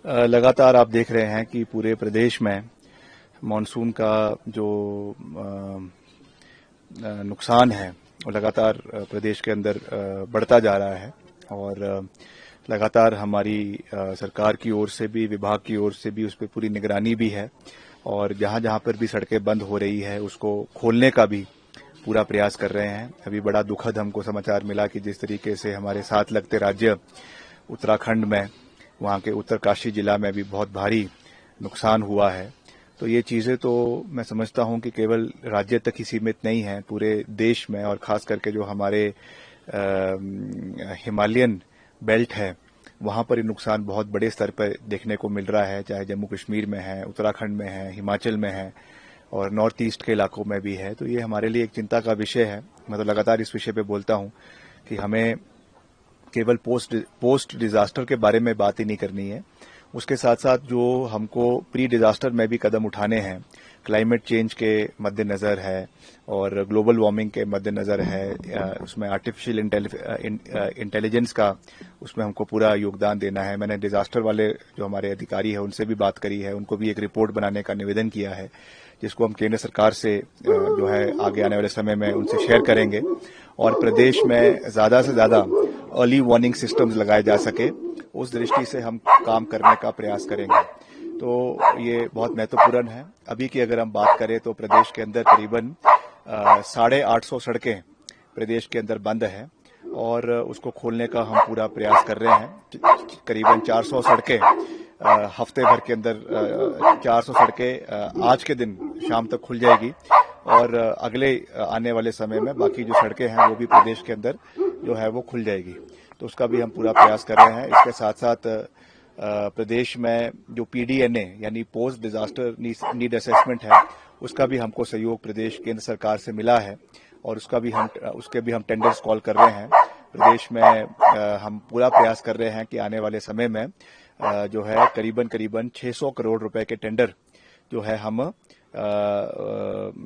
लगातार आप देख रहे हैं कि पूरे प्रदेश में मानसून का जो नुकसान है वो लगातार प्रदेश के अंदर बढ़ता जा रहा है और लगातार हमारी सरकार की ओर से भी, विभाग की ओर से भी उस पर पूरी निगरानी भी है और जहां जहां पर भी सड़कें बंद हो रही है उसको खोलने का भी पूरा प्रयास कर रहे हैं। अभी बड़ा दुखद हमको समाचार मिला कि जिस तरीके से हमारे साथ लगते राज्य उत्तराखंड में, वहां के उत्तरकाशी जिला में भी बहुत भारी नुकसान हुआ है। तो ये चीजें तो मैं समझता हूं कि केवल राज्य तक ही सीमित नहीं है, पूरे देश में और खास करके जो हमारे हिमालयन बेल्ट है वहां पर ये नुकसान बहुत बड़े स्तर पर देखने को मिल रहा है, चाहे जम्मू कश्मीर में है, उत्तराखंड में है, हिमाचल में है और नॉर्थ ईस्ट के इलाकों में भी है। तो ये हमारे लिए एक चिंता का विषय है। मैं तो लगातार इस विषय पे बोलता हूं कि हमें केवल पोस्ट डिजास्टर के बारे में बात ही नहीं करनी है, उसके साथ साथ जो हमको प्री डिजास्टर में भी कदम उठाने हैं, क्लाइमेट चेंज के मद्देनजर है और ग्लोबल वार्मिंग के मद्देनजर है, उसमें आर्टिफिशियल इंटेलिजेंस का उसमें हमको पूरा योगदान देना है। मैंने डिजास्टर वाले जो हमारे अधिकारी है उनसे भी बात करी है, उनको भी एक रिपोर्ट बनाने का निवेदन किया है जिसको हम केंद्र सरकार से जो है आगे आने वाले समय में उनसे शेयर करेंगे और प्रदेश में ज्यादा से ज्यादा अर्ली वार्निंग सिस्टम्स लगाए जा सके, उस दृष्टि से हम काम करने का प्रयास करेंगे। तो ये बहुत महत्वपूर्ण है। अभी की अगर हम बात करें तो प्रदेश के अंदर करीबन 850 सड़कें प्रदेश के अंदर बंद है और उसको खोलने का हम पूरा प्रयास कर रहे हैं। करीबन 400 सड़कें हफ्ते भर के अंदर 400 सड़कें आज के दिन शाम तक खुल जाएगी और अगले आने वाले समय में बाकी जो सड़कें हैं वो भी प्रदेश के अंदर जो है वो खुल जाएगी। तो उसका भी हम पूरा प्रयास कर रहे हैं। इसके साथ साथ प्रदेश में जो पीडीएनए यानी पोस्ट डिजास्टर नीड असेसमेंट है उसका भी हमको सहयोग प्रदेश केंद्र सरकार से मिला है और उसके भी हम टेंडर्स कॉल कर रहे हैं। प्रदेश में हम पूरा प्रयास कर रहे हैं कि आने वाले समय में जो है करीबन 600 करोड़ रुपए के टेंडर जो है हम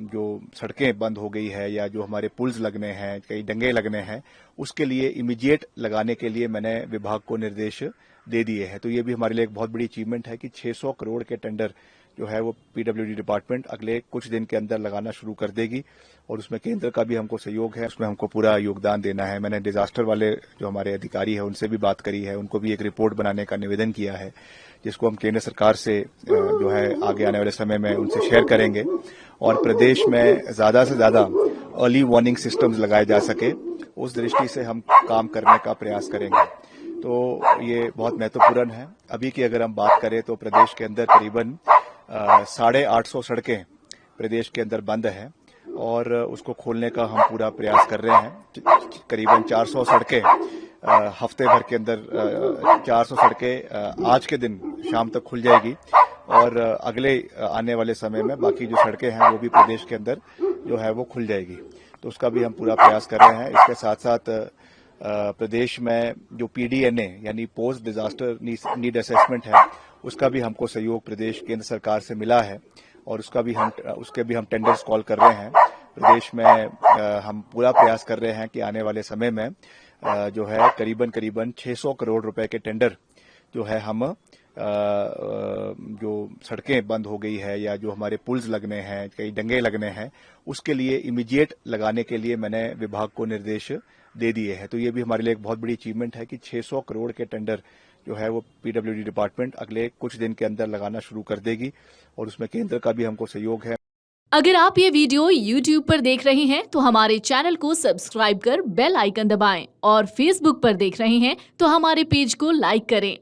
जो सड़कें बंद हो गई है या जो हमारे पुल्स लगने हैं, कई डंगे लगने हैं, उसके लिए इमीडिएट लगाने के लिए मैंने विभाग को निर्देश दे दिए हैं। तो ये भी हमारे लिए एक बहुत बड़ी अचीवमेंट है कि 600 करोड़ के टेंडर जो है वो पीडब्ल्यूडी डिपार्टमेंट अगले कुछ दिन के अंदर लगाना शुरू कर देगी और उसमें केंद्र का भी हमको सहयोग है, उसमें हमको पूरा योगदान देना है। मैंने डिजास्टर वाले जो हमारे अधिकारी है उनसे भी बात करी है, उनको भी एक रिपोर्ट बनाने का निवेदन किया है जिसको हम केंद्र सरकार से जो है आगे आने वाले समय में उनसे शेयर करेंगे और प्रदेश में ज्यादा से ज्यादा अर्ली वार्निंग सिस्टम्स लगाए जा सके, उस दृष्टि से हम काम करने का प्रयास करेंगे। तो ये बहुत महत्वपूर्ण है। अभी की अगर हम बात करें तो प्रदेश के अंदर करीबन 850 सड़कें प्रदेश के अंदर बंद है और उसको खोलने का हम पूरा प्रयास कर रहे हैं। करीबन 400 सड़कें हफ्ते भर के अंदर 400 सड़कें आज के दिन शाम तक खुल जाएगी और अगले आने वाले समय में बाकी जो सड़कें हैं वो भी प्रदेश के अंदर जो है वो खुल जाएगी। तो उसका भी हम पूरा प्रयास कर रहे हैं। इसके साथ साथ प्रदेश में जो पीडीएनए यानी पोस्ट डिजास्टर नीड असेसमेंट है उसका भी हमको सहयोग प्रदेश केंद्र सरकार से मिला है और उसके भी हम टेंडर्स कॉल कर रहे हैं। प्रदेश में हम पूरा प्रयास कर रहे हैं कि आने वाले समय में जो है करीबन 600 करोड़ रुपए के टेंडर जो है हम जो सड़कें बंद हो गई है या जो हमारे पुल्स लगने हैं, कई डंगे लगने हैं, उसके लिए इमीडिएट लगाने के लिए मैंने विभाग को निर्देश दे दिए हैं। तो ये भी हमारे लिए एक बहुत बड़ी अचीवमेंट है कि 600 करोड़ के टेंडर जो है वो पीडब्ल्यूडी डिपार्टमेंट अगले कुछ दिन के अंदर लगाना शुरू कर देगी और उसमें केंद्र का भी हमको सहयोग है। अगर आप ये वीडियो YouTube पर देख रहे हैं तो हमारे चैनल को सब्सक्राइब कर बेल आइकन दबाएं और Facebook पर देख रहे हैं तो हमारे पेज को लाइक करें।